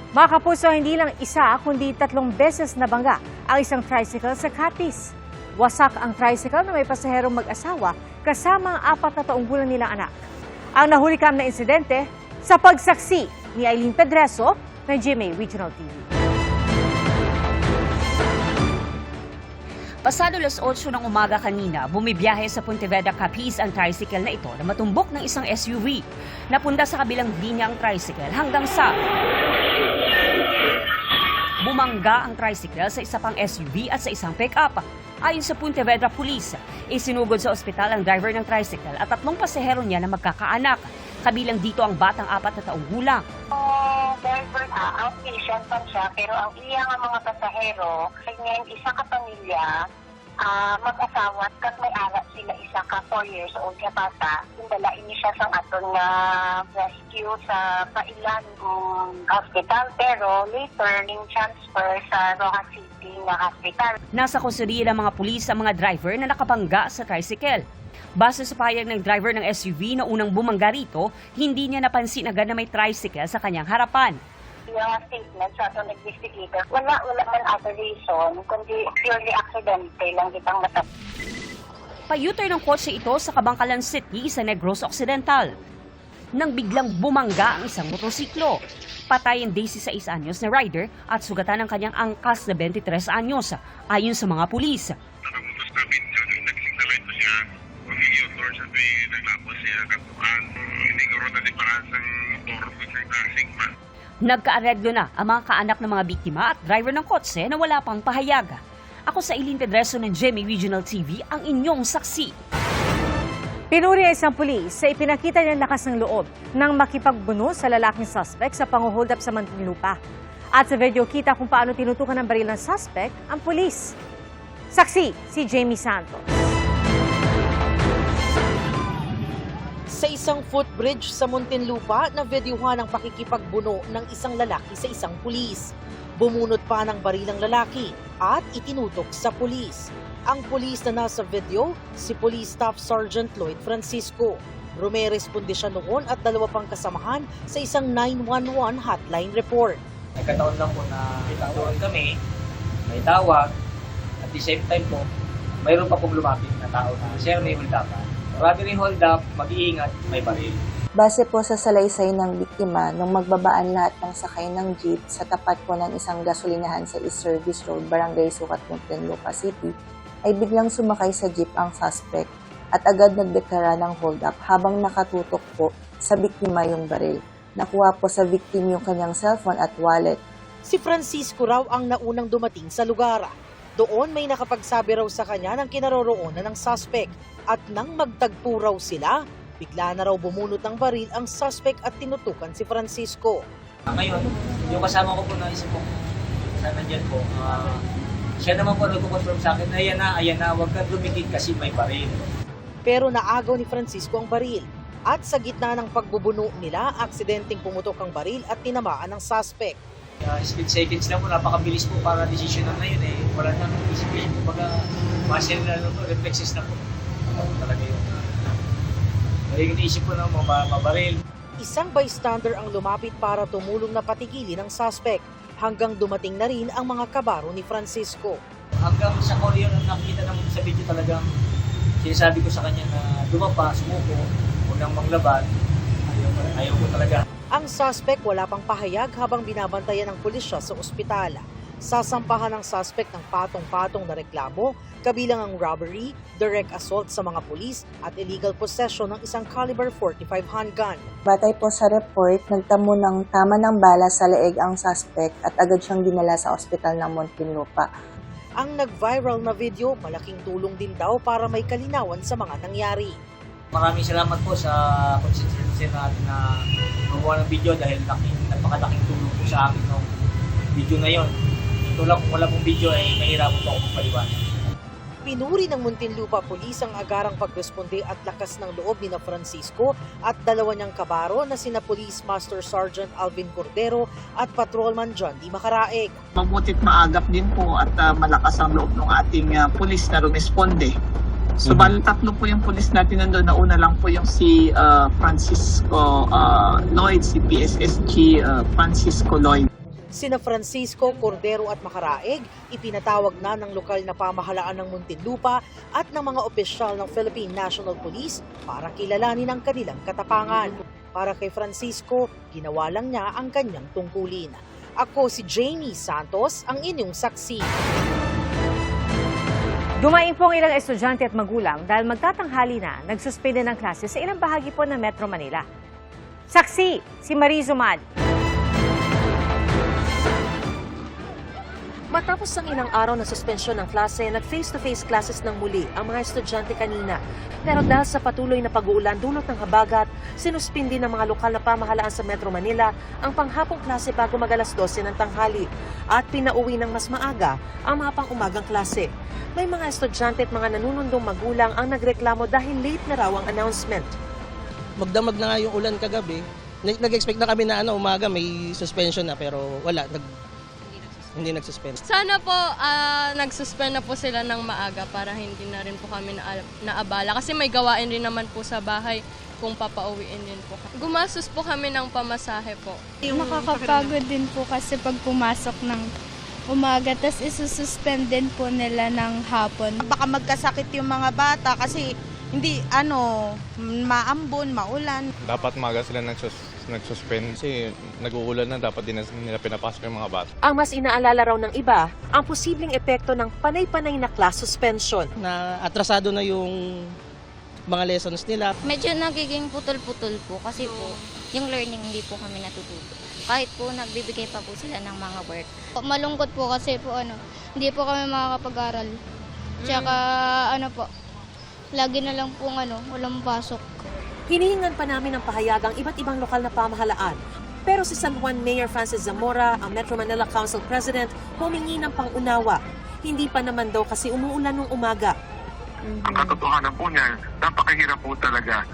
Mga kapuso, hindi lang isa kundi 3 beses nabangga ang isang tricycle sa Capiz. Wasak ang tricycle na may pasaherong mag-asawa kasama ang 4 na taong gulang nilang anak. Ang nahulikam na insidente sa pagsaksi ni Eileen Pedreso ng GMA Regional TV. Pasado 8:00 ng umaga kanina, bumibiyahe sa Pontevedra, Capiz ang tricycle na ito na matumbok ng isang SUV. Napunda sa kabilang linya ang tricycle hanggang sa bumangga ang tricycle sa isa pang SUV at sa isang pick-up. Ayon sa Pontevedra Police, isinugod sa ospital ang driver ng tricycle at 3 pasahero niya na magkakaanak. Kabilang dito ang batang 4 na taong gulang. Driver outpatient pa siya, pero ang iyang mga pasahero, ngayon isa ka pamilya, mag-asawa, kat may anak sila isa ka 4 years old nga bata, dalain niya siya sang aton nga rescue sa Pailan hospital, pero later ning transfer sa Rojas City nga hospital. Nasa kusuriya ng mga pulis ang mga driver na nakabangga sa tricycle. Base sa pahayag ng driver ng SUV na unang bumangga rito, hindi niya napansin agad na may tricycle sa kanyang harapan. Yung statement sa ato nag-investigator, wala man other reason, kundi purely aksidente lang kitang matap. Pa-U-turn ng kotse ito sa Kabangkalan City sa Negros Occidental. Nang biglang bumangga ang isang motorsiklo. Patay ang 16 anyos na rider at sugatan ang kanyang angkas na 23 anyos, ayon sa mga pulis. Nakamutos namin dyan, nagsignalize pa siya. Pag-i-author siya, naglapos siya, katuan. Hindi ko rin naliparan sa motor with the sigma. Nagkaareglo na ang mga kaanak ng mga biktima at driver ng kotse na wala pang pahayag. Ako sa Eileen Pedreso ng GMA Regional TV, ang inyong saksi. Pinuri ang isang pulis sa ipinakita niyang lakas ng loob nang makipagbuno sa lalaking suspect sa pang-hold up sa Muntinlupa. At sa video kita kung paano tinutukan ng baril ng suspect ang pulis. Saksi si Jamie Santos. Sa isang footbridge sa Muntinlupa na videohan ang pakikipagbuno ng isang lalaki sa isang pulis. Bumunot pa ng baril ang lalaki at itinutok sa pulis. Ang pulis na nasa video, si Police Staff Sergeant Lloyd Francisco. Rumeresponde siya noon at 2 pang kasamahan sa isang 911 hotline report. Nagkataon lang po na doon kami, may tawag, at the same time po, mayroon pa pong lumapit na tao na, "Sir, may hold up." Marami rin hold up, mag-iingat, may baril. Base po sa salaysay ng biktima, nung magbabaan lahat ng sakay ng jeep sa tapat po ng isang gasolinahan sa East Service Road, Barangay Sucat, Muntinlupa City, ay biglang sumakay sa jeep ang suspect at agad nagdeklara ng hold up habang nakatutok po sa biktima yung baril. Nakuha po sa victim yung kanyang cellphone at wallet. Si Francisco raw ang naunang dumating sa lugar. Doon may nakapagsabi raw sa kanya ng kinaroroonan ng suspect at nang magtagpo raw sila, bigla na raw bumunot ng baril ang suspect at tinutukan si Francisco. Ngayon, yung kasama ko po na isa po, sa nandyan po, siya naman po nagko-confirm sa akin, ayan na, huwag kang dumikit kasi may baril. Pero naagaw ni Francisco ang baril at sa gitna ng pagbubuno nila, aksidenteng pumutok ang baril at tinamaan ng suspect. Split seconds lang po, napakabilis po para decision na yun eh. Wala nang isipin po, muscle na po, reflexes na po. Talaga yun. Yung iniisip po na mabaril. Isang bystander ang lumapit para tumulong na patigilin ang suspect hanggang dumating na rin ang mga kabaro ni Francisco. Hanggang sa Korea na nakita naman sa video talagang sinasabi ko sa kanya na dumapa, sumuko, unang maglaban, ayaw ko talaga. Ang suspect wala pang pahayag habang binabantayan ng pulisya sa ospital. Sasampahan ng suspect ng patong-patong na reklamo, kabilang ang robbery, direct assault sa mga pulis at illegal possession ng isang caliber .45 handgun. Batay po sa report, nagtamo ng tama ng bala sa leeg ang suspect at agad siyang dinala sa ospital ng Muntinlupa. Ang nag-viral na video, malaking tulong din daw para may kalinawan sa mga nangyari. Maraming salamat po sa consistency natin na gumawa ng video dahil napakalaking tulong po sa akin ng video na yon. Ito lang kung wala pong video ay mahirapan po akong paliwanag. Pinuri ng Muntinlupa Police ang agarang pagresponde at lakas ng loob ni na Francisco at 2 niyang kabaro na sina Police Master Sergeant Alvin Cordero at Patrolman John D. Macaraeg. Mabutit maagap din po at malakas ang loob ng ating pulis na rumesponde. So, bali 3 po yung pulis natin nandun. Nauna lang po yung si Francisco Lloyd, si PSSG Francisco Lloyd. Sina Francisco, Cordero at Macaraeg, ipinatawag na ng lokal na pamahalaan ng Muntinlupa at ng mga opisyal ng Philippine National Police para kilalanin ang kanilang katapangan. Para kay Francisco, ginawa lang niya ang kanyang tungkulin. Ako si Jamie Santos, ang inyong saksi. Dumaing po ang ilang estudyante at magulang dahil magtatanghali na nagsuspende ng klase sa ilang bahagi po ng Metro Manila. Saksi, si Marie Zumad. Matapos ang ilang araw na suspensyon ng klase, nag-face-to-face classes ng muli ang mga estudyante kanina. Pero dahil sa patuloy na pag-uulan dulot ng habagat, sinuspindi ng mga lokal na pamahalaan sa Metro Manila ang panghapong klase bago mag-alas 12 ng tanghali at pinauwi ng mas maaga ang mga pang-umagang klase. May mga estudyante at mga nanunundong magulang ang nagreklamo dahil late na raw ang announcement. Magdamag na nga yung ulan kagabi. Nag-expect na kami na umaga may suspension na pero wala, hindi nagsuspend. Sana po nagsuspend na po sila ng maaga para hindi na rin po kami naabala. Kasi may gawain rin naman po sa bahay kung papauwiin din po. Gumastos po kami ng pamasahe po. Nakakapagod din po kasi pag pumasok ng umaga, tas isususpend din po nila ng hapon. Baka magkasakit yung mga bata kasi hindi maambon, maulan. Dapat maga sila nagsuspend kasi nag-uulan na, dapat din nila pinapasok yung mga bata. Ang mas inaalala raw ng iba, ang posibleng epekto ng panay-panay na class suspension. Na atrasado na yung mga lessons nila. Medyo nagiging putol-putol po kasi po yung learning hindi po kami natututo. Kahit po nagbibigay pa po sila ng mga work. Malungkot po kasi po hindi po kami makakapag-aral. Tsaka lagi na lang po walang pasok. Hinihingan pa namin ng pahayagang iba't ibang lokal na pamahalaan. Pero si San Juan Mayor Francis Zamora, ang Metro Manila Council President, humingi ng pangunawa. Hindi pa naman daw kasi umuulan nung umaga. Ang katotohanan po niya, napakahirap po talaga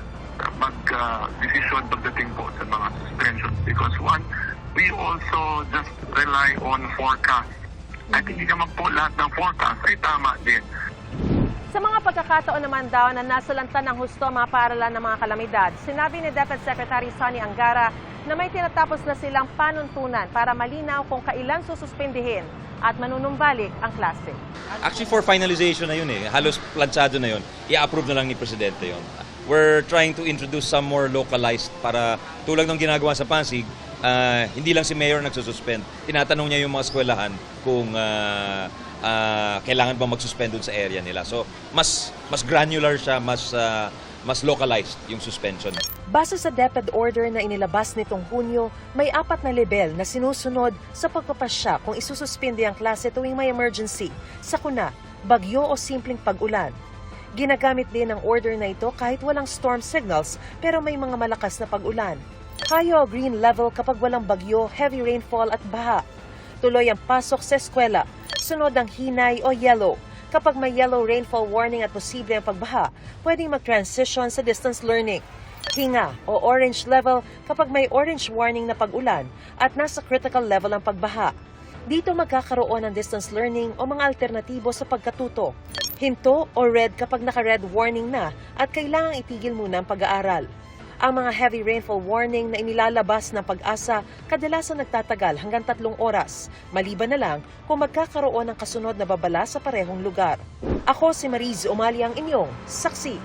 mag-desisyon pagdating po sa mga suspensions. Because one, we also just rely on forecast. At hindi naman po lahat ng forecast ay tama din. Sa mga pagkakataon naman daw na nasalanta ng husto ang mga paaralan ng mga kalamidad, sinabi ni Deputy Secretary Sonny Angara na may tinatapos na silang panuntunan para malinaw kung kailan sususpindihin at manunumbalik ang klase. Actually, for finalization na yun halos planchado na yun. I-approve na lang ni Presidente yun. We're trying to introduce some more localized para tulad ng ginagawa sa Pasig, hindi lang si Mayor nagsususpend. Tinatanong niya yung mga eskwelahan kung kailangan ba mag-suspend dun sa area nila. So, mas granular siya, mas localized yung suspension. Base sa DepEd order na inilabas nitong Hunyo, may 4 na level na sinusunod sa pagpapasya kung isususpindi ang klase tuwing may emergency, sakuna, bagyo o simpleng pag-ulan. Ginagamit din ang order na ito kahit walang storm signals pero may mga malakas na pag-ulan. Kayo green level kapag walang bagyo, heavy rainfall at baha. Tuloy ang pasok sa eskwela. Sunod ang hinay o yellow. Kapag may yellow rainfall warning at posible ang pagbaha, pwedeng mag-transition sa distance learning. Hinga o orange level kapag may orange warning na pag-ulan at nasa critical level ang pagbaha. Dito magkakaroon ng distance learning o mga alternatibo sa pagkatuto. Hinto o red kapag naka-red warning na at kailangang itigil muna ang pag-aaral. Ang mga heavy rainfall warning na inilalabas ng Pag-asa kadalasan nagtatagal hanggang 3 oras, maliban na lang kung magkakaroon ng kasunod na babala sa parehong lugar. Ako si Mariz Umali, ang inyong saksi.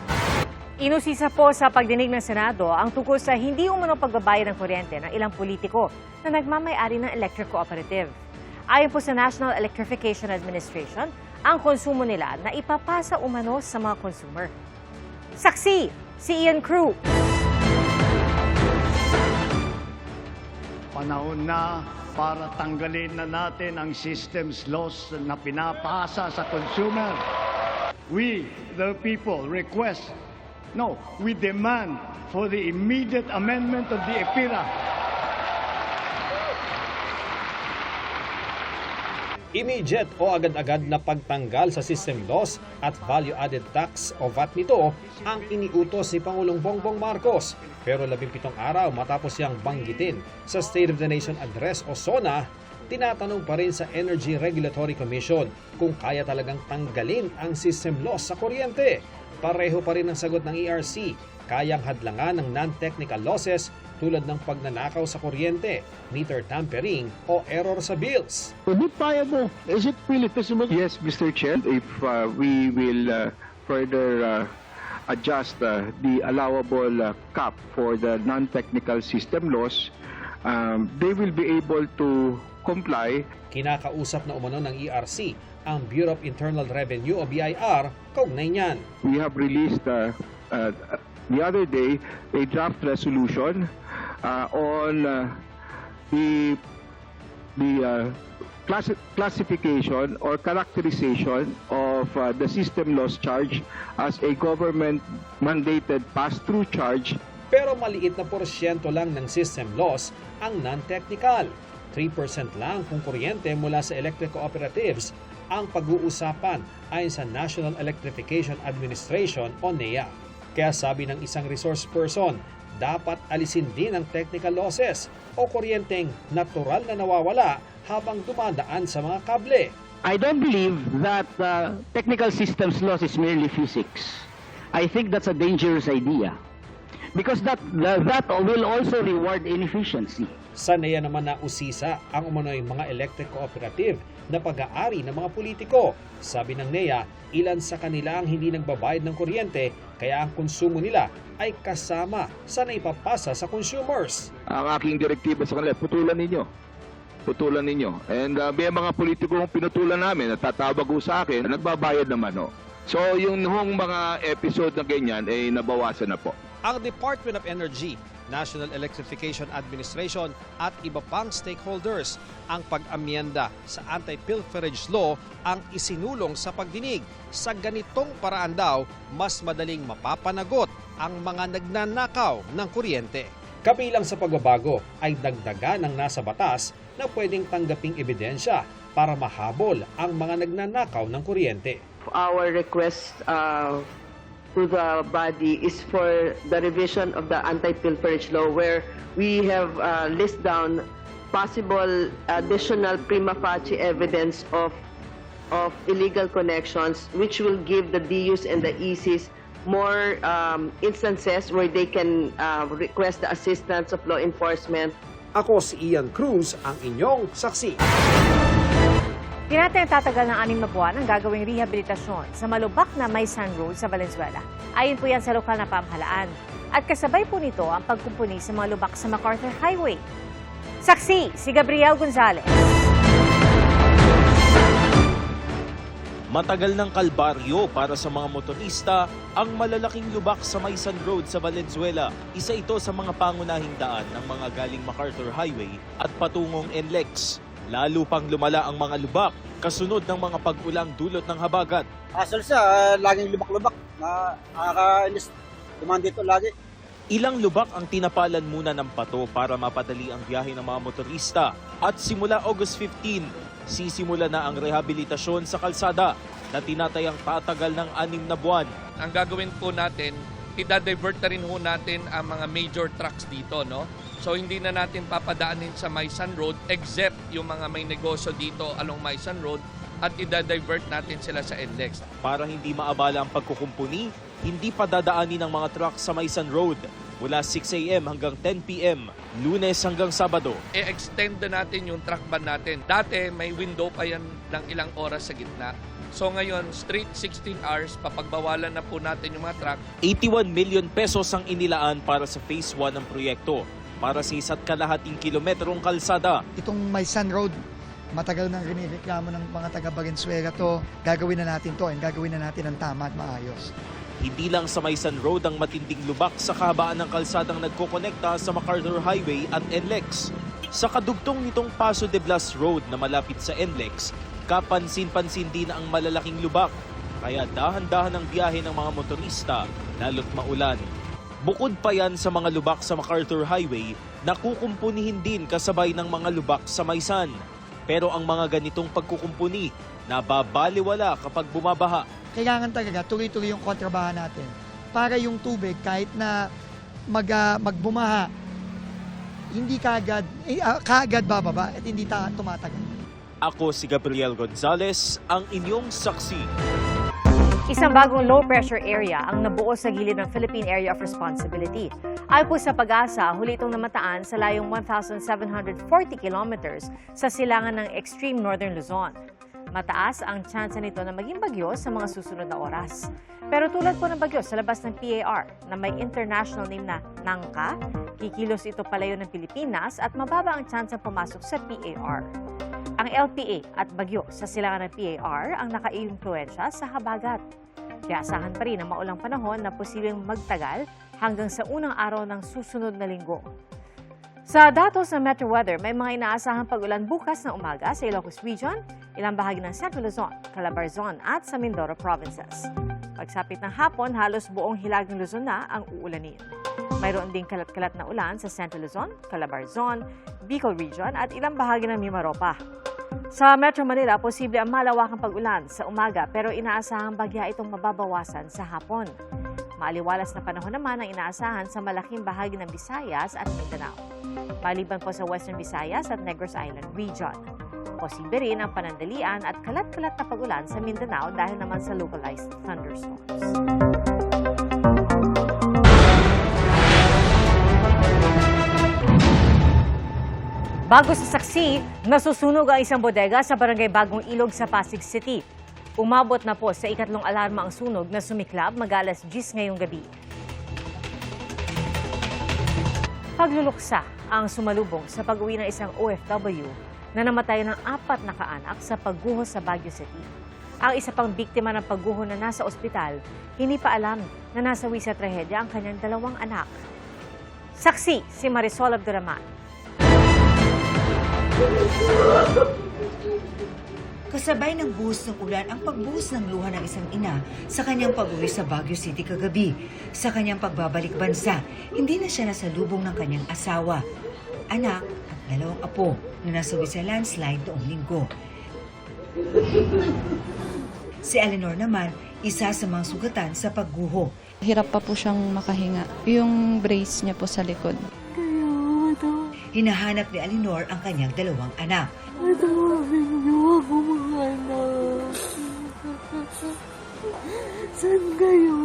Inusisa po sa pagdinig ng Senado ang tungkol sa hindi umunong pagbabayad ng kuryente ng ilang politiko na nagmamay-ari ng electric cooperative. Ayon po sa National Electrification Administration, ang konsumo nila na ipapasa umano sa mga consumer. Saksi, si Ian Crew. Panahon na para tanggalin na natin ang systems loss na pinapasa sa consumer. We, the people, we demand for the immediate amendment of the EPIRA. Immediate o agad-agad na pagtanggal sa system loss at value-added tax o VAT nito ang iniutos ni Pangulong Bongbong Marcos. Pero 17 araw matapos siyang banggitin sa State of the Nation Address o SONA, tinatanong pa rin sa Energy Regulatory Commission kung kaya talagang tanggalin ang system loss sa kuryente. Pareho pa rin ang sagot ng ERC. kayang hadlangan ng non-technical losses tulad ng pagnanakaw sa kuryente, meter tampering o error sa bills. Is it viable? Is it really feasible? Yes, Mr. Chair. If we will further adjust the allowable cap for the non-technical system loss, they will be able to comply. Kinakausap na umano ng ERC ang Bureau of Internal Revenue o BIR kaugnay niyan. We have released the other day a draft resolution on the classification or characterization of the system loss charge as a government-mandated pass-through charge. Pero maliit na porsyento lang ng system loss ang non-technical. 3% lang kung kuryente mula sa electric cooperatives ang pag-uusapan ayon sa National Electrification Administration o NEA. Kaya sabi ng isang resource person, dapat alisin din ang technical losses o kuryenteng natural na nawawala habang dumadaan sa mga kable. I don't believe that technical systems loss is merely physics. I think that's a dangerous idea because that will also reward inefficiency. Sa NEA naman na usisa ang umano'y mga electric cooperative na pag-aari ng mga politiko. Sabi ng NEA, ilan sa kanila ang hindi nagbabayad ng kuryente kaya ang konsumo nila ay kasama sa naipapasa sa consumers. Ang aking direktiba sa kanila, putulan ninyo. And may mga politiko kong pinutulan namin, natatawag ko sa akin, nagbabayad naman. So yung mga episode na ganyan ay nabawasan na po. Ang Department of Energy, National Electrification Administration at iba pang stakeholders ang pag-amyenda sa anti-pilferage law ang isinulong sa pagdinig. Sa ganitong paraan daw, mas madaling mapapanagot ang mga nagnanakaw ng kuryente. Kabilang sa pagbabago ay dagdagan ng nasa batas na pwedeng tanggaping ebidensya para mahabol ang mga nagnanakaw ng kuryente. Our request to the body is for the revision of the anti-pilferage law where we have list down possible additional prima facie evidence of illegal connections which will give the DUs and the ECs more instances where they can request the assistance of law enforcement. Ako si Ian Cruz, ang inyong saksi. Tinatayang tatagal ng 6 na buwan ang gagawing rehabilitasyon sa malubak na Maysan Road sa Valenzuela. Ayon po yan sa lokal na pamahalaan. At kasabay po nito ang pagkumpuni sa mga lubak sa MacArthur Highway. Saksi, si Gabriel Gonzalez. Matagal ng kalbaryo para sa mga motorista ang malalaking lubak sa Maysan Road sa Valenzuela. Isa ito sa mga pangunahing daan ng mga galing MacArthur Highway at patungong NLEX. Lalo pang lumala ang mga lubak kasunod ng mga pag-ulang dulot ng habagat. Asal siya, laging lubak-lubak. Nakakainis. Dumaan dito lagi. Ilang lubak ang tinapalan muna ng pato para mapadali ang biyahe ng mga motorista. At simula August 15, sisimula na ang rehabilitasyon sa kalsada na tinatayang tatagal ng 6 na buwan. Ang gagawin po natin, i-divert na rin ho natin ang mga major trucks dito, no? So hindi na natin papadaanin sa Maysan Road except yung mga may negosyo dito along Maysan Road at i-divert natin sila sa NLEX. Para hindi maabala ang pagkukumpuni, hindi pa dadaanin ng mga truck sa Maysan Road mula 6 a.m. hanggang 10 p.m. Lunes hanggang Sabado. I-extend na natin yung truck ban natin. Dati may window pa yan ng ilang oras sa gitna. So ngayon, straight 16 hours, papagbawalan na po natin yung mga truck. 81 million pesos ang inilaan para sa Phase 1 ng proyekto para sa 1 kalahating kilometrong kalsada. Itong Maysan Road, matagal nang rinireklamo ng mga taga Valenzuela to. Gagawin na natin to and gagawin na natin ang tama at maayos. Hindi lang sa Maysan Road ang matinding lubak sa kahabaan ng kalsadang nagkokonekta sa MacArthur Highway at NLEX. Sa kadugtong nitong Paso de Blas Road na malapit sa NLEX, kapansin-pansin din ang malalaking lubak. Kaya dahan-dahan ang biyahe ng mga motorista, lalo't maulan. Bukod pa yan sa mga lubak sa MacArthur Highway, nakukumpunihin din kasabay ng mga lubak sa Maysan. Pero ang mga ganitong pagkukumpuni, nababaliwala kapag bumabaha. Kailangan talaga tuloy-tuloy yung kontrabaha natin para yung tubig kahit na magbumaha, hindi kaagad bababa at hindi tumatagal. Ako si Gabriel Gonzalez, ang inyong saksi. Isang bagong low-pressure area ang nabuo sa gilid ng Philippine Area of Responsibility. Ayon po sa Pag-asa, huli itong namataan sa layong 1,740 kilometers sa silangan ng extreme northern Luzon. Mataas ang tsansa nito na maging bagyo sa mga susunod na oras. Pero tulad po ng bagyo sa labas ng PAR na may international name na Nangka, kikilos ito palayo ng Pilipinas at mababa ang tsansa pumasok sa PAR. Ang LPA at bagyo sa silangan ng PAR ang naka-impluensya sa habagat. Kaya asahan pa rin ang maulang panahon na posibleng magtagal hanggang sa unang araw ng susunod na linggo. Sa datos ng Metro Weather, may mga inaasahang pag-ulan bukas ng umaga sa Ilocos Region, ilang bahagi ng Central Luzon, Calabarzon at sa Mindoro Provinces. Pagsapit ng hapon, halos buong hilag ng Luzon na ang uulanin. Mayroon ding kalat-kalat na ulan sa Central Luzon, Calabarzon, Bicol Region at ilang bahagi ng Mimaropa. Sa Metro Manila, posible ang malawakang pag-ulan sa umaga pero inaasahang bagya itong mababawasan sa hapon. Maaliwalas na panahon naman ang inaasahan sa malaking bahagi ng Visayas at Mindanao. Maliban po sa Western Visayas at Negros Island Region. Posible rin ang panandalian at kalat-kalat na pag-ulan sa Mindanao dahil naman sa localized thunderstorms. Bago sa saksi, nasusunog ang isang bodega sa Barangay Bagong Ilog sa Pasig City. Umabot na po sa ikatlong alarma ang sunog na sumiklab mag-alas 10 ngayong gabi. Pagluluksa ang sumalubong sa pag-uwi ng isang OFW na namatay ng 4 na kaanak sa pagguho sa Baguio City. Ang isa pang biktima ng pagguho na nasa ospital, hindi pa alam na nasawi sa trahedya ang kanyang 2 anak. Saksi si Marisol Abduraman. Kasabay ng buhos ng ulan ang pagbuhos ng luha ng isang ina sa kanyang pag-uwi sa Baguio City kagabi. Sa kanyang pagbabalik bansa, hindi na siya nasalubong ng kanyang asawa, anak at 2 apo na nasawi sa landslide noong linggo. Si Eleanor naman, isa sa mga sugatan sa pagguho. Hirap pa po siyang makahinga. Yung brace niya po sa likod. Hinahanap ni Eleanor ang kanyang 2 anak. Matawagin niyo ako mga anak. Saan kayo?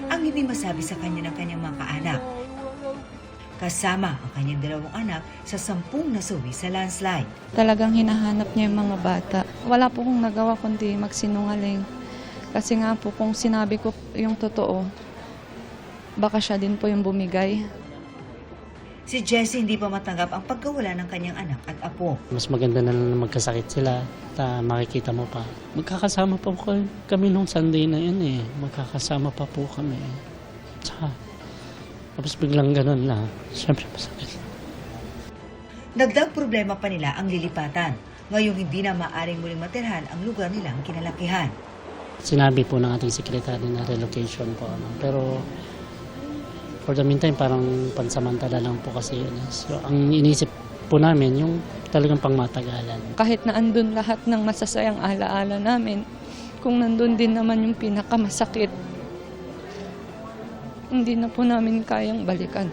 Ang hindi masabi sa kanya ng kanyang mga kaanak. Kasama ang kanyang 2 anak sa 10 nasawi sa landslide. Talagang hinahanap niya yung mga bata. Wala po kong nagawa kundi magsinungaling. Kasi nga po kung sinabi ko yung totoo, baka siya din po yung bumigay. Si Jessie hindi pa matanggap ang pagkawala ng kanyang anak at apo. Mas maganda na lang magkasakit sila at makikita mo pa. Magkakasama pa po kami nung Sunday na yun eh. Magkakasama pa po kami. Tsaka, tapos biglang ganun na. Siyempre masakit. Dagdag problema pa nila ang lilipatan. Ngayong hindi na maaring muling matirhan ang lugar nilang kinalakihan. Sinabi po ng ating sekretary na relocation po. Pero for the meantime, parang pansamantala lang po kasi yun. So, ang inisip po namin, yung talagang pangmatagalan. Kahit na andun lahat ng masasayang alaala namin, kung nandun din naman yung pinakamasakit, hindi na po namin kayang balikan.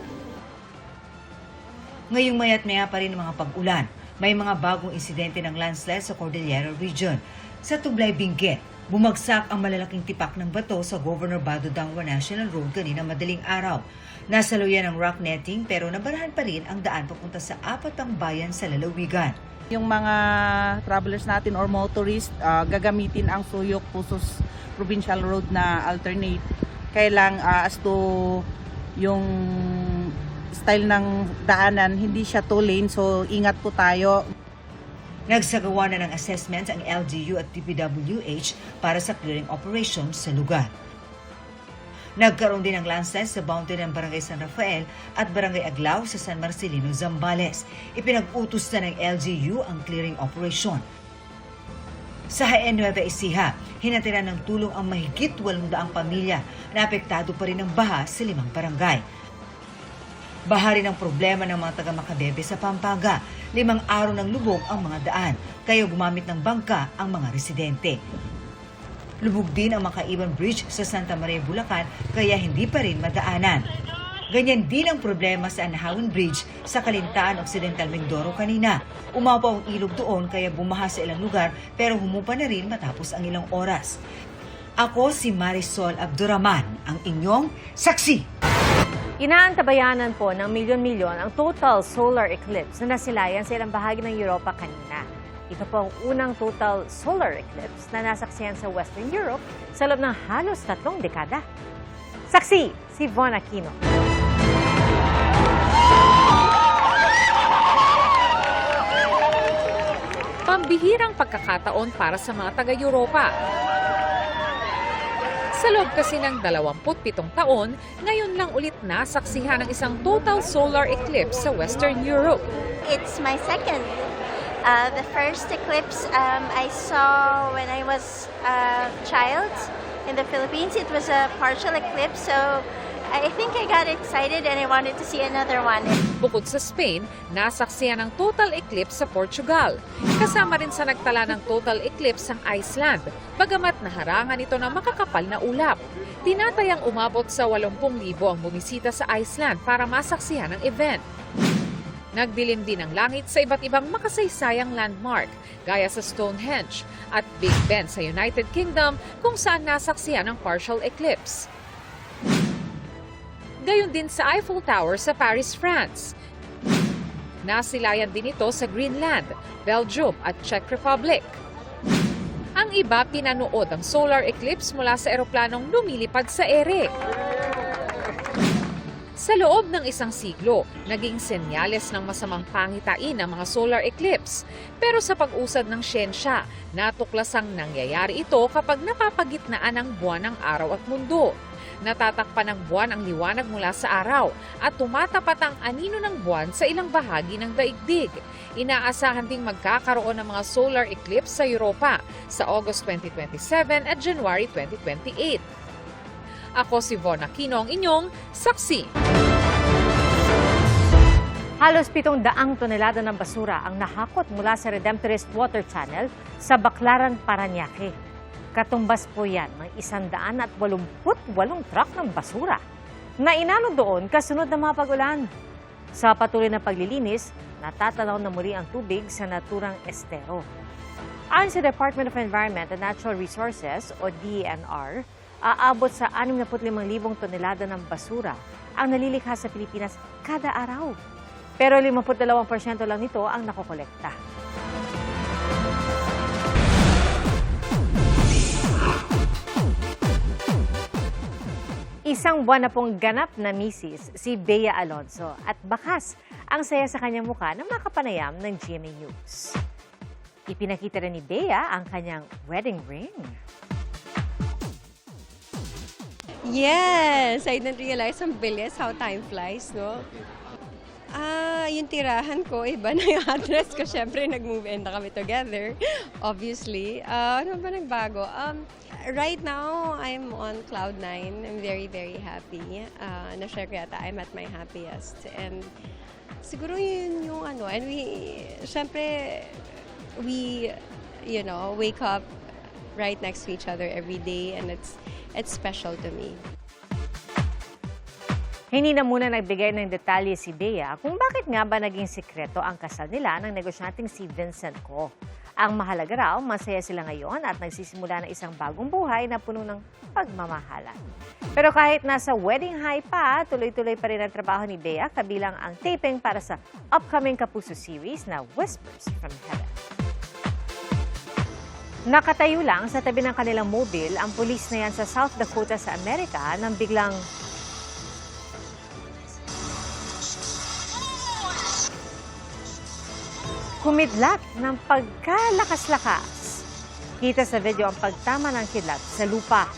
Ngayong mayat maya pa rin mga pag-ulan. May mga bagong insidente ng landslide sa Cordillera Region. Sa Tublay, Benguet, bumagsak ang malalaking tipak ng bato sa Governor Bado Dangwa National Road kanina madaling araw. Nasaluyan ng rock netting pero nabarahan pa rin ang daan papunta sa 4 bayan sa lalawigan. Yung mga travelers natin or motorists, gagamitin ang Suyok Pusos Provincial Road na alternate. Kailang as to yung style ng daanan, hindi siya 2 lane, so ingat po tayo. Nagsagawa na ng assessment ang LGU at DPWH para sa clearing operations sa lugar. Nagkaroon din ng landslide sa boundary ng Barangay San Rafael at Barangay Aglao sa San Marcelino, Zambales. Ipinag-utos na ng LGU ang clearing operation. Sa Jaén, Nueva Ecija, hinatiran ng tulong ang mahigit 800 pamilya na apektado pa rin ng baha sa 5 barangay. Baha rin ang problema ng mga taga-Macabebe sa Pampanga. 5 araw ng lubog ang mga daan, kaya gumamit ng bangka ang mga residente. Lubog din ang Makaiban Bridge sa Santa Maria, Bulacan, kaya hindi pa rin madaanan. Ganyan din ang problema sa Anahawan Bridge sa Kalintaan Occidental Mindoro kanina. Umapaw ang ilog doon kaya bumaha sa ilang lugar pero humupa na rin matapos ang ilang oras. Ako si Marisol Abdurrahman, ang inyong saksi. Inaantabayanan po ng milyon-milyon ang total solar eclipse na nasilayan sa ilang bahagi ng Europa kanina. Ito po ang unang total solar eclipse na nasaksihan sa Western Europe sa loob ng halos 3 dekada. Saksi, si Von Aquino. Pambihirang pagkakataon para sa mga taga-Europa. Sa loob kasi ng 27 taon, ngayon lang ulit nasaksihan ng isang total solar eclipse sa Western Europe. It's my second. The first eclipse I saw when I was a child in the Philippines. It was a partial eclipse, so I think I got excited and I wanted to see another one. Bukod sa Spain, nasaksihan ng total eclipse sa Portugal. Kasama rin sa nagtala ng total eclipse ang Iceland, bagamat naharangan ito ng makakapal na ulap. Tinatayang umabot sa 80,000 ang bumisita sa Iceland para masaksihan ang event. Nagdilim din ang langit sa iba't ibang makasaysayang landmark, gaya sa Stonehenge at Big Ben sa United Kingdom kung saan nasaksihan ang partial eclipse. Gayon din sa Eiffel Tower sa Paris, France. Nasilayan din ito sa Greenland, Belgium at Czech Republic. Ang iba pinanood ang solar eclipse mula sa eroplanong lumilipad sa ere. Sa loob ng isang siglo, naging senyales ng masamang pangitain ang mga solar eclipse. Pero sa pag-usad ng siyensya, natuklasang nangyayari ito kapag napapagitnaan ng buwan ng araw at mundo. Natatakpan ng buwan ang liwanag mula sa araw at tumatapat ang anino ng buwan sa ilang bahagi ng daigdig. Inaasahan ding magkakaroon ng mga solar eclipse sa Europa sa August 2027 at January 2028. Ako si Von Aquino, ang inyong saksi. Halos 700 tonelada ng basura ang nahakot mula sa Redemptorist Water Channel sa Baclaran, Parañaque. Katumbas po yan ng 188 truck ng basura na inano doon kasunod ng mga pag-ulan. Sa patuloy na paglilinis, natatanaw na muli ang tubig sa naturang estero. Ayon sa Department of Environment and Natural Resources o DENR, aabot sa 65,000 tonelada ng basura ang nalilikha sa Pilipinas kada araw. Pero 52% lang nito ang nakokolekta. Isang buwan na pong ganap na misis si Bea Alonzo at bakas ang saya sa kanyang mukha na makapanayam ng GMA News. Ipinakita rin ni Bea ang kanyang wedding ring. Yes! I didn't realize ang bilis how time flies, no? Yung tirahan ko, iba na yung address ko. Siyempre, nag-move in na kami together, obviously. Ano ba nagbago? Right now, I'm on cloud 9. I'm very, very happy. Na-share ko yata, I'm at my happiest. And siguro yun yung ano, and we, you know, wake up right next to each other every day, and it's special to me. Hindi na muna nagbigay ng detalye si Bea kung bakit nga ba naging sikreto ang kasal nila ng negosyanteng si Vincent Co. Ang mahalaga raw, masaya sila ngayon at nagsisimula ng isang bagong buhay na puno ng pagmamahalan. Pero kahit nasa wedding high pa, tuloy-tuloy pa rin ang trabaho ni Bea, kabilang ang taping para sa upcoming Kapuso series na Whispers from Heaven. Nakatayo lang sa tabi ng kanilang mobile ang pulis na yan sa South Dakota sa Amerika nang biglang kumidlat ng pagkalakas-lakas. Kita sa video ang pagtama ng kidlat sa lupa.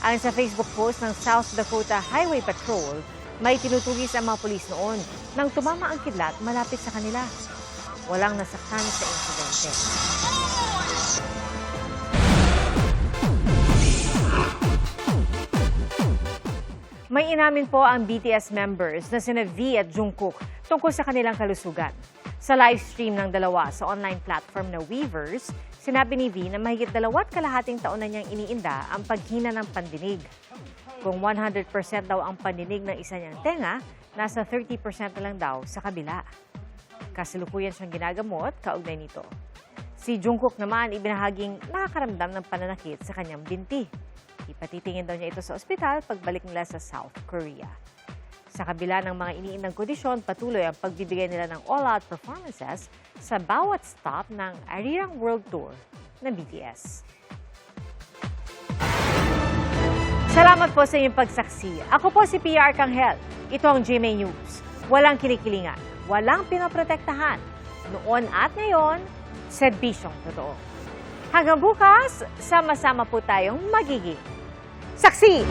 Ayon sa Facebook post ng South Dakota Highway Patrol, may tinutugis ang mga pulis noon nang tumama ang kidlat malapit sa kanila. Walang nasaktan sa insidente. May inamin po ang BTS members na sina V at Jungkook tungkol sa kanilang kalusugan. Sa live stream ng dalawa sa online platform na Weverse, sinabi ni V na mahigit 2.5 taon na niyang iniinda ang paghina ng pandinig. Kung 100% daw ang pandinig ng isa niyang tenga, nasa 30% na lang daw sa kabila. Kasalukuyan siyang ginagamot kaugnay nito. Si Jungkook naman ibinahaging nakakaramdam ng pananakit sa kanyang binti. Ipatitingin daw niya ito sa ospital pagbalik nila sa South Korea. Sa kabila ng mga iniindang kondisyon, patuloy ang pagbibigay nila ng all-out performances sa bawat stop ng Arirang World Tour ng BTS. Salamat po sa inyong pagsaksi. Ako po si PR Arcangel. Ito ang GMA News. Walang kinikilingan, walang pinoprotektahan. Noon at ngayon, serbisyong totoo. Hanggang bukas, sama-sama po tayong magiging saksi!